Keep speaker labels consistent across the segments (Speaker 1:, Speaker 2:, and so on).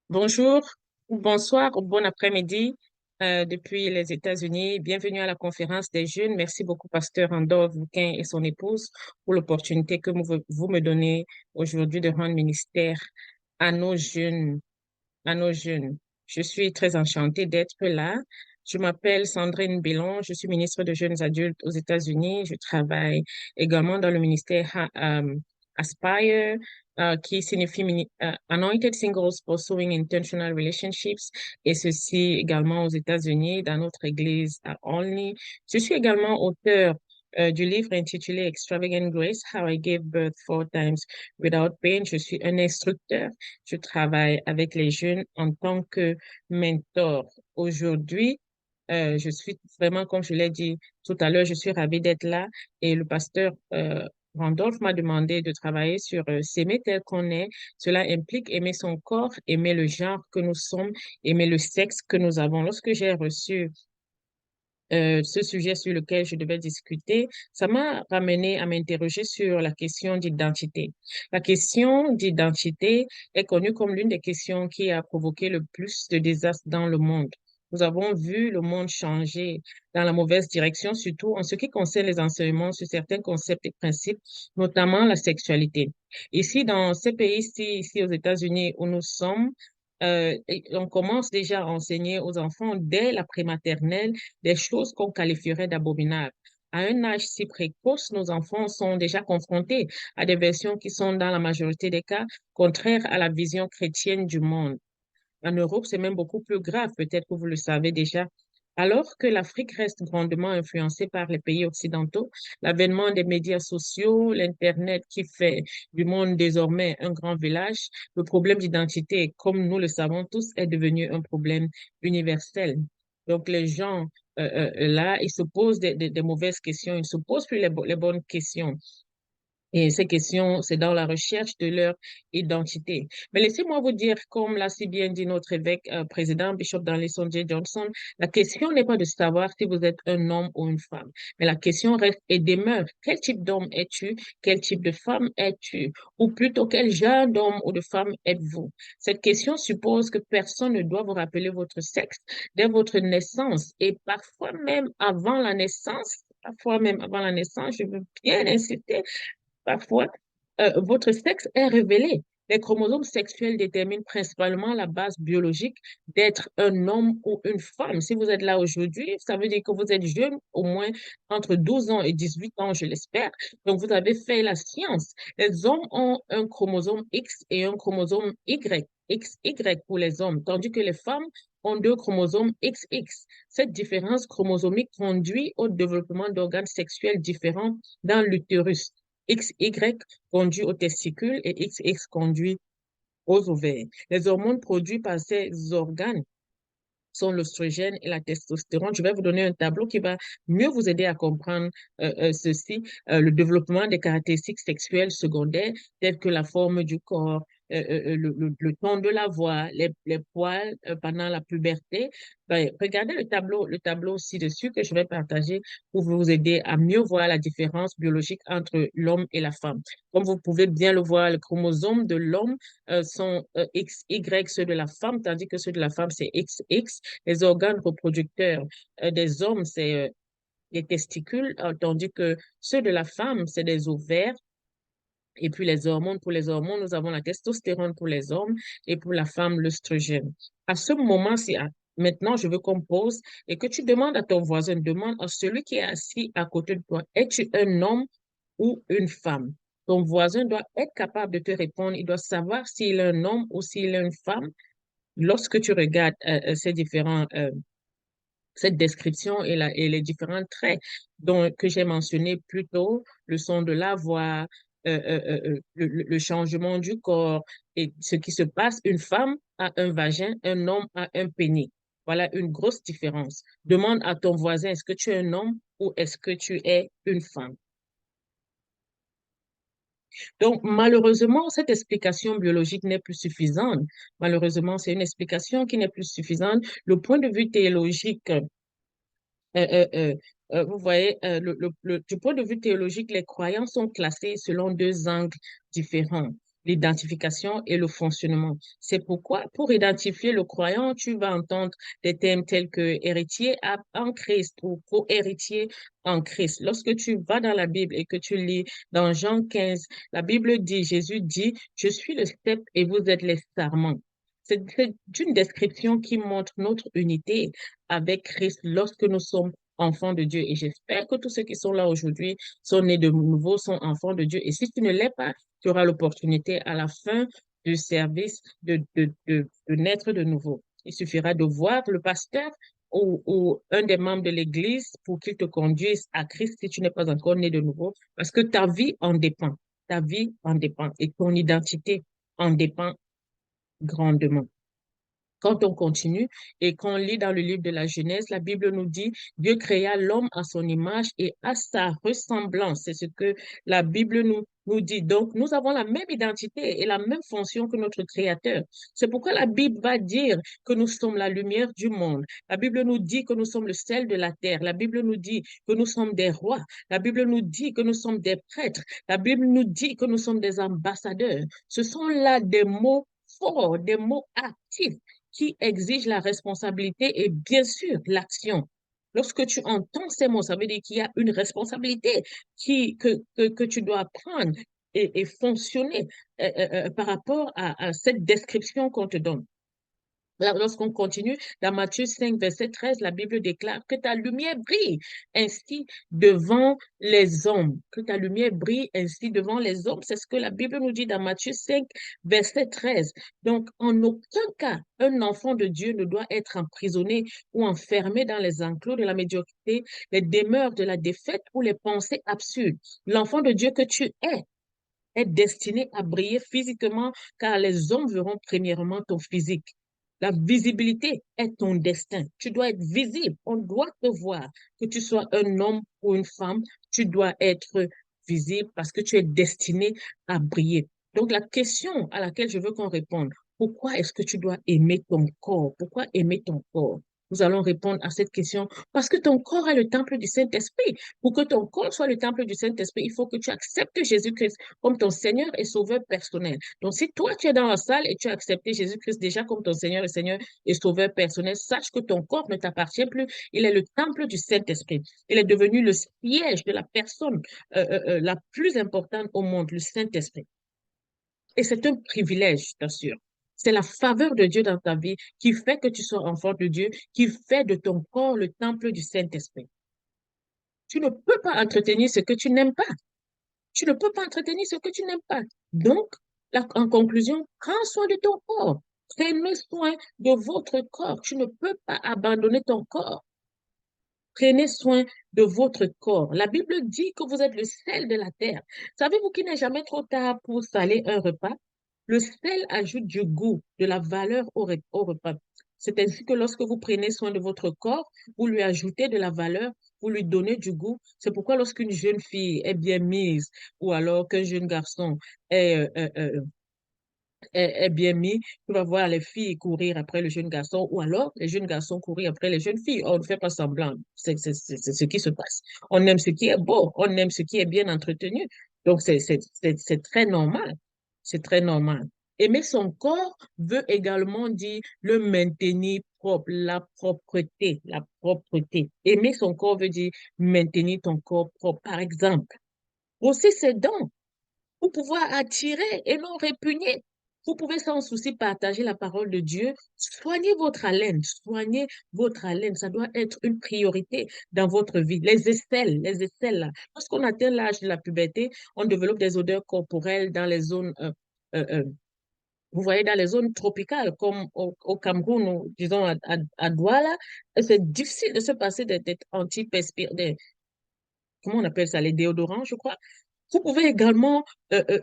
Speaker 1: Bonjour, ou bonsoir, ou bon après-midi depuis les États-Unis. Bienvenue à la conférence des jeunes. Merci beaucoup, Pasteur Andor Vouquin et son épouse, pour l'opportunité que vous me donnez aujourd'hui de rendre ministère à nos jeunes, à nos jeunes. Je suis très enchantée d'être là. Je m'appelle Sandrine Bellon, je suis ministre de Jeunes Adultes aux États-Unis. Je travaille également dans le ministère Aspire, qui signifie Anointed Singles Pursuing Intentional Relationships, et ceci également aux États-Unis, dans notre église à Olney. Je suis également auteur du livre intitulé Extravagant Grace, How I Gave Birth Four Times Without Pain. Je suis un instructeur. Je travaille avec les jeunes en tant que mentor. Aujourd'hui, je suis vraiment, comme je l'ai dit tout à l'heure, je suis ravie d'être là et le pasteur Randolph m'a demandé de travailler sur s'aimer tel qu'on est. Cela implique aimer son corps, aimer le genre que nous sommes, aimer le sexe que nous avons. Lorsque j'ai reçu ce sujet sur lequel je devais discuter, ça m'a ramené à m'interroger sur la question d'identité. La question d'identité est connue comme l'une des questions qui a provoqué le plus de désastres dans le monde. Nous avons vu le monde changer dans la mauvaise direction, surtout en ce qui concerne les enseignements sur certains concepts et principes, notamment la sexualité. Ici, dans ces pays-ci, ici aux États-Unis où nous sommes, et on commence déjà à enseigner aux enfants dès la prématernelle des choses qu'on qualifierait d'abominables. À un âge si précoce, nos enfants sont déjà confrontés à des versions qui sont, dans la majorité des cas, contraires à la vision chrétienne du monde. En Europe, c'est même beaucoup plus grave, peut-être que vous le savez déjà. Alors que l'Afrique reste grandement influencée par les pays occidentaux, l'avènement des médias sociaux, l'Internet qui fait du monde désormais un grand village, le problème d'identité, comme nous le savons tous, est devenu un problème universel. Donc les gens, là, ils se posent des mauvaises questions, ils ne se posent plus les bonnes questions. Et ces questions, c'est dans la recherche de leur identité. Mais laissez-moi vous dire, comme l'a si bien dit notre évêque président, Bishop Darlington J. Johnson, la question n'est pas de savoir si vous êtes un homme ou une femme, mais la question reste et demeure, quel type d'homme es-tu? Quel type de femme es-tu? Ou plutôt, quel genre d'homme ou de femme êtes-vous? Cette question suppose que personne ne doit vous rappeler votre sexe dès votre naissance et parfois même avant la naissance, je veux bien insister. Parfois, votre sexe est révélé. Les chromosomes sexuels déterminent principalement la base biologique d'être un homme ou une femme. Si vous êtes là aujourd'hui, ça veut dire que vous êtes jeune, au moins entre 12 ans et 18 ans, je l'espère. Donc, vous avez fait la science. Les hommes ont un chromosome X et un chromosome Y. XY pour les hommes, tandis que les femmes ont deux chromosomes XX. Cette différence chromosomique conduit au développement d'organes sexuels différents dans l'utérus. XY conduit aux testicules et XX conduit aux ovaires. Les hormones produites par ces organes sont l'oestrogène et la testostérone. Je vais vous donner un tableau qui va mieux vous aider à comprendre ceci. Le développement des caractéristiques sexuelles secondaires, telles que la forme du corps, le ton de la voix, les poils pendant la puberté. Ben, regardez le tableau ci-dessus que je vais partager pour vous aider à mieux voir la différence biologique entre l'homme et la femme. Comme vous pouvez bien le voir, les chromosomes de l'homme sont XY, ceux de la femme, tandis que ceux de la femme, c'est XX. Les organes reproducteurs des hommes, c'est les testicules, tandis que ceux de la femme, c'est des ovaires. Et puis les hormones, pour les hormones, nous avons la testostérone pour les hommes et pour la femme, l'œstrogène. À ce moment-ci, maintenant, je veux qu'on pose et que tu demandes à ton voisin, demande à celui qui est assis à côté de toi, es-tu un homme ou une femme? Ton voisin doit être capable de te répondre, il doit savoir s'il est un homme ou s'il est une femme lorsque tu regardes cette description et les différents traits que j'ai mentionnés plus tôt, le son de la voix, le changement du corps et ce qui se passe, une femme a un vagin, un homme a un pénis. Voilà une grosse différence. Demande à ton voisin, est-ce que tu es un homme ou est-ce que tu es une femme? Donc, malheureusement, cette explication biologique n'est plus suffisante. Malheureusement, c'est une explication qui n'est plus suffisante. Le point de vue théologique euh, euh, euh, vous voyez, du point de vue théologique, les croyants sont classés selon deux angles différents. l'identification et le fonctionnement. C'est pourquoi, pour identifier le croyant, tu vas entendre des termes tels que en Christ ou co-héritier en Christ. Lorsque tu vas dans la Bible et que tu lis dans Jean 15, la Bible dit, Jésus dit, je suis le cep et vous êtes les sarments. C'est une description qui montre notre unité avec Christ lorsque nous sommes enfants de Dieu. Et j'espère que tous ceux qui sont là aujourd'hui sont nés de nouveau, sont enfants de Dieu. Et si tu ne l'es pas, tu auras l'opportunité à la fin du service de naître de nouveau. Il suffira de voir le pasteur ou un des membres de l'Église pour qu'il te conduise à Christ si tu n'es pas encore né de nouveau, parce que ta vie en dépend. Ta vie en dépend et ton identité en dépend grandement. Quand on continue et qu'on lit dans le livre de la Genèse, la Bible nous dit, Dieu créa l'homme à son image et à sa ressemblance. C'est ce que la Bible nous dit. Donc, nous avons la même identité et la même fonction que notre Créateur. C'est pourquoi la Bible va dire que nous sommes la lumière du monde. La Bible nous dit que nous sommes le sel de la terre. La Bible nous dit que nous sommes des rois. La Bible nous dit que nous sommes des prêtres. La Bible nous dit que nous sommes des ambassadeurs. Ce sont là des mots forts, des mots actifs qui exige la responsabilité et bien sûr l'action. Lorsque tu entends ces mots, ça veut dire qu'il y a une responsabilité que tu dois prendre et fonctionner par rapport à cette description qu'on te donne. Lorsqu'on continue, dans Matthieu 5, verset 13, la Bible déclare que ta lumière brille ainsi devant les hommes. Que ta lumière brille ainsi devant les hommes. C'est ce que la Bible nous dit dans Matthieu 5, verset 13. Donc, en aucun cas, un enfant de Dieu ne doit être emprisonné ou enfermé dans les enclos de la médiocrité, les demeures de la défaite ou les pensées absurdes. L'enfant de Dieu que tu est destiné à briller physiquement car les hommes verront premièrement ton physique. La visibilité est ton destin. Tu dois être visible. On doit te voir. Que tu sois un homme ou une femme, tu dois être visible parce que tu es destiné à briller. Donc, la question à laquelle je veux qu'on réponde, pourquoi est-ce que tu dois aimer ton corps? Pourquoi aimer ton corps? Nous allons répondre à cette question parce que ton corps est le temple du Saint-Esprit. Pour que ton corps soit le temple du Saint-Esprit, il faut que tu acceptes Jésus-Christ comme ton Seigneur et Sauveur personnel. Donc, si toi, tu es dans la salle et tu as accepté Jésus-Christ déjà comme ton Seigneur et Sauveur personnel, sache que ton corps ne t'appartient plus. Il est le temple du Saint-Esprit. Il est devenu le siège de la personne la plus importante au monde, le Saint-Esprit. Et c'est un privilège, je t'assure. C'est la faveur de Dieu dans ta vie qui fait que tu sois enfant de Dieu, qui fait de ton corps le temple du Saint-Esprit. Tu ne peux pas entretenir ce que tu n'aimes pas. Tu ne peux pas entretenir ce que tu n'aimes pas. Donc, en conclusion, prends soin de ton corps. Prenez soin de votre corps. Tu ne peux pas abandonner ton corps. Prenez soin de votre corps. La Bible dit que vous êtes le sel de la terre. Savez-vous qu'il n'est jamais trop tard pour saler un repas? Le sel ajoute du goût, de la valeur au repas. C'est ainsi que lorsque vous prenez soin de votre corps, vous lui ajoutez de la valeur, vous lui donnez du goût. C'est pourquoi lorsqu'une jeune fille est bien mise ou alors qu'un jeune garçon est bien mis, tu vas voir les filles courir après le jeune garçon ou alors les jeunes garçons courir après les jeunes filles. On ne fait pas semblant. C'est ce qui se passe. On aime ce qui est beau, on aime ce qui est bien entretenu. Donc, c'est très normal. C'est très normal. Aimer son corps veut également dire le maintenir propre, la propreté, la propreté. Aimer son corps veut dire maintenir ton corps propre. Par exemple, brosser ses dents pour pouvoir attirer et non répugner. Vous pouvez sans souci partager la parole de Dieu. Soignez votre haleine. Soignez votre haleine. Ça doit être une priorité dans votre vie. Les aisselles, là. Lorsqu'on atteint l'âge de la puberté, on développe des odeurs corporelles dans les zones, euh, euh, vous voyez, dans les zones tropicales, comme au Cameroun, ou disons à Douala. C'est difficile de se passer des anti-perspirants, comment on appelle ça, les déodorants, je crois. Vous pouvez également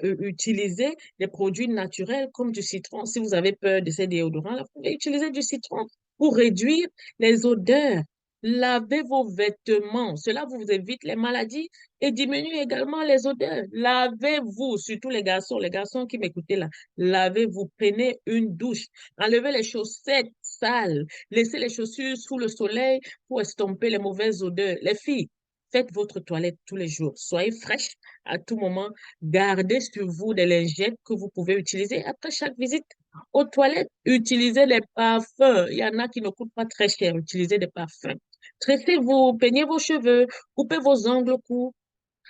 Speaker 1: utiliser des produits naturels comme du citron. Si vous avez peur de ces déodorants, vous pouvez utiliser du citron pour réduire les odeurs. Lavez vos vêtements. Cela vous évite les maladies et diminue également les odeurs. Lavez-vous, surtout les garçons qui m'écoutez là. Lavez-vous, prenez une douche. Enlevez les chaussettes sales. Laissez les chaussures sous le soleil pour estomper les mauvaises odeurs. Les filles, faites votre toilette tous les jours. Soyez fraîche à tout moment. Gardez sur vous des lingettes que vous pouvez utiliser après chaque visite aux toilettes. Utilisez des parfums. Il y en a qui ne coûtent pas très cher. Utilisez des parfums. Tressez-vous, peignez vos cheveux, coupez vos ongles courts.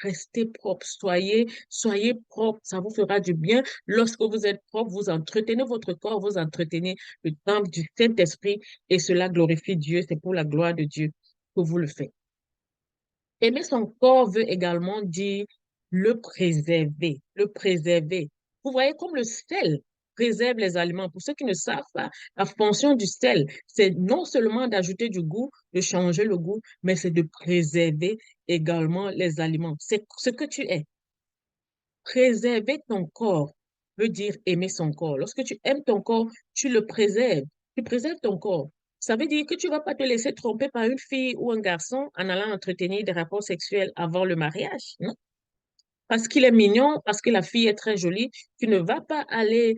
Speaker 1: Restez propre, soyez propre, ça vous fera du bien. Lorsque vous êtes propre, vous entretenez votre corps, vous entretenez le temple du Saint-Esprit et cela glorifie Dieu. C'est pour la gloire de Dieu que vous le faites. Aimer son corps veut également dire le préserver, le préserver. Vous voyez comme le sel préserve les aliments. Pour ceux qui ne savent pas, la fonction du sel, c'est non seulement d'ajouter du goût, de changer le goût, mais c'est de préserver également les aliments. C'est ce que tu es. Préserver ton corps veut dire aimer son corps. Lorsque tu aimes ton corps, tu le préserves. Tu préserves ton corps. Ça veut dire que tu ne vas pas te laisser tromper par une fille ou un garçon en allant entretenir des rapports sexuels avant le mariage. Non? Parce qu'il est mignon, parce que la fille est très jolie, tu ne vas pas aller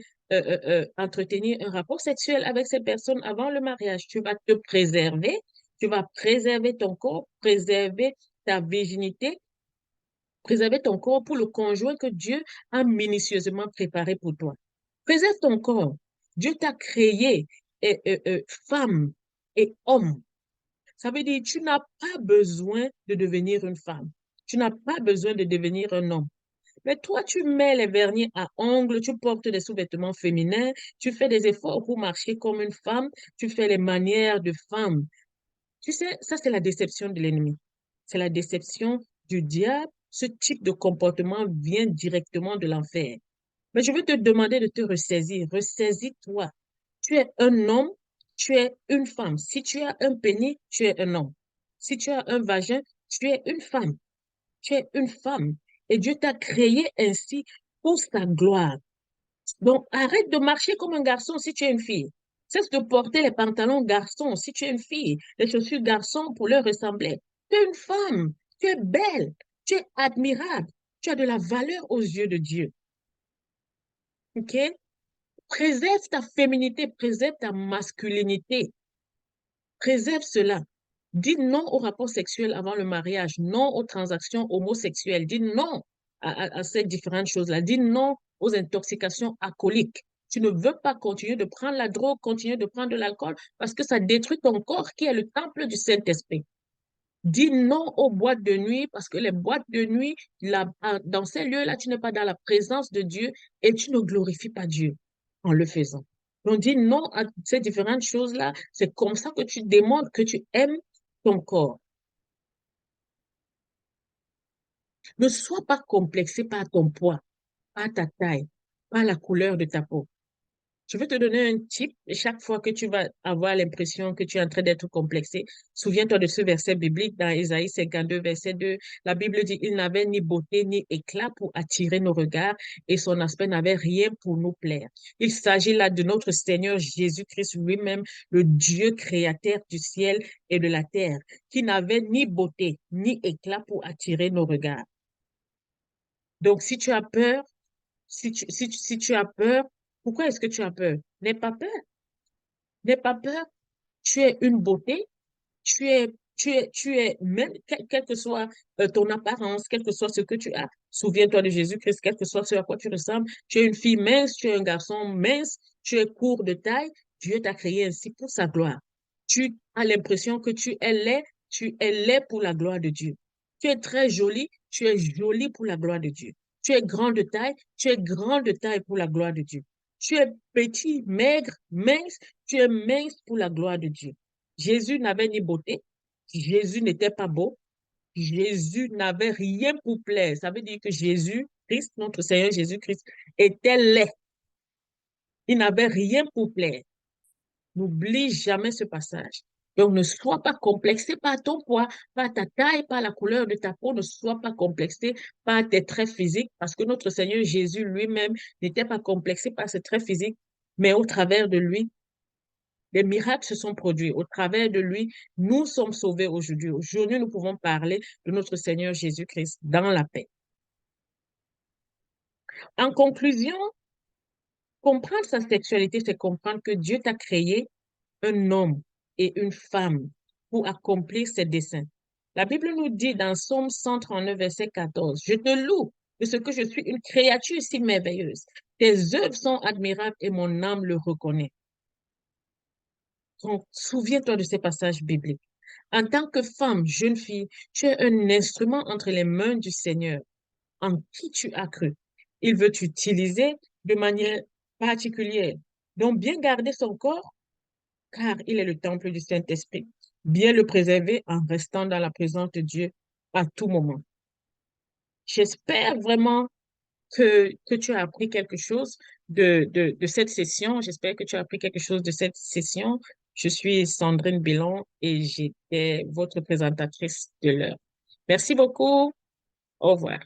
Speaker 1: entretenir un rapport sexuel avec cette personne avant le mariage. Tu vas te préserver, tu vas préserver ton corps, préserver ta virginité, préserver ton corps pour le conjoint que Dieu a minutieusement préparé pour toi. Préserve ton corps. Dieu t'a créé femme et homme. Ça veut dire que tu n'as pas besoin de devenir une femme. Tu n'as pas besoin de devenir un homme. Mais toi, tu mets les vernis à ongles, tu portes des sous-vêtements féminins, tu fais des efforts pour marcher comme une femme, tu fais les manières de femme. Tu sais, ça, c'est la déception de l'ennemi. C'est la déception du diable. Ce type de comportement vient directement de l'enfer. Mais je veux te demander de te ressaisir. Ressaisis-toi. Tu es un homme, tu es une femme. Si tu as un pénis, tu es un homme. Si tu as un vagin, tu es une femme. Tu es une femme. Et Dieu t'a créé ainsi pour sa gloire. Donc, arrête de marcher comme un garçon si tu es une fille. Cesse de porter les pantalons garçons si tu es une fille, les chaussures garçons pour leur ressembler. Tu es une femme, tu es belle, tu es admirable, tu as de la valeur aux yeux de Dieu. OK? Préserve ta féminité, préserve ta masculinité. Préserve cela. Dis non au rapport sexuel avant le mariage, non aux transactions homosexuelles, dis non à ces différentes choses-là, dis non aux intoxications alcooliques. Tu ne veux pas continuer de prendre la drogue, continuer de prendre de l'alcool parce que ça détruit ton corps qui est le temple du Saint-Esprit. Dis non aux boîtes de nuit parce que les boîtes de nuit, dans ces lieux-là, tu n'es pas dans la présence de Dieu et tu ne glorifies pas Dieu en le faisant. Donc, dis non à ces différentes choses-là. C'est comme ça que tu démontres que tu aimes ton corps. Ne sois pas complexé par ton poids, par ta taille, par la couleur de ta peau. Je vais te donner un tip. Et chaque fois que tu vas avoir l'impression que tu es en train d'être complexé, souviens-toi de ce verset biblique dans Ésaïe 52, verset 2. La Bible dit, il n'avait ni beauté ni éclat pour attirer nos regards et son aspect n'avait rien pour nous plaire. Il s'agit là de notre Seigneur Jésus-Christ lui-même, le Dieu créateur du ciel et de la terre, qui n'avait ni beauté ni éclat pour attirer nos regards. Donc, si tu as peur, si tu as peur, pourquoi est-ce que tu as peur? N'aie pas peur. N'aie pas peur. Tu es une beauté. Même, quelle que soit ton apparence, quel que soit ce que tu as. Souviens-toi de Jésus-Christ, quel que soit ce à quoi tu ressembles. Tu es une fille mince, tu es un garçon mince, tu es court de taille. Dieu t'a créé ainsi pour sa gloire. Tu as l'impression que tu es laid pour la gloire de Dieu. Tu es très jolie, tu es jolie pour la gloire de Dieu. Tu es grand de taille, tu es grand de taille pour la gloire de Dieu. Tu es petit, maigre, mince, tu es mince pour la gloire de Dieu. Jésus n'avait ni beauté, Jésus n'était pas beau, Jésus n'avait rien pour plaire. Ça veut dire que Jésus, Christ, notre Seigneur Jésus-Christ, était laid. Il n'avait rien pour plaire. N'oublie jamais ce passage. Donc, ne sois pas complexé par ton poids, par ta taille, par la couleur de ta peau. Ne sois pas complexé par tes traits physiques, parce que notre Seigneur Jésus lui-même n'était pas complexé par ses traits physiques, mais au travers de lui, des miracles se sont produits. Au travers de lui, nous sommes sauvés aujourd'hui. Aujourd'hui, nous pouvons parler de notre Seigneur Jésus-Christ dans la paix. En conclusion, comprendre sa sexualité, c'est comprendre que Dieu t'a créé un homme et une femme pour accomplir ses desseins. La Bible nous dit dans Psaume 139, verset 14, je te loue de ce que je suis une créature si merveilleuse. Tes œuvres sont admirables et mon âme le reconnaît. Donc, souviens-toi de ces passages bibliques. En tant que femme, jeune fille, tu es un instrument entre les mains du Seigneur en qui tu as cru. Il veut t'utiliser de manière particulière. Donc, bien garder son corps, car il est le temple du Saint-Esprit. Bien le préserver en restant dans la présence de Dieu à tout moment. J'espère vraiment que tu as appris quelque chose de cette session. J'espère que tu as appris quelque chose de cette session. Je suis Sandrine Bellon et j'étais votre présentatrice de l'heure. Merci beaucoup. Au revoir.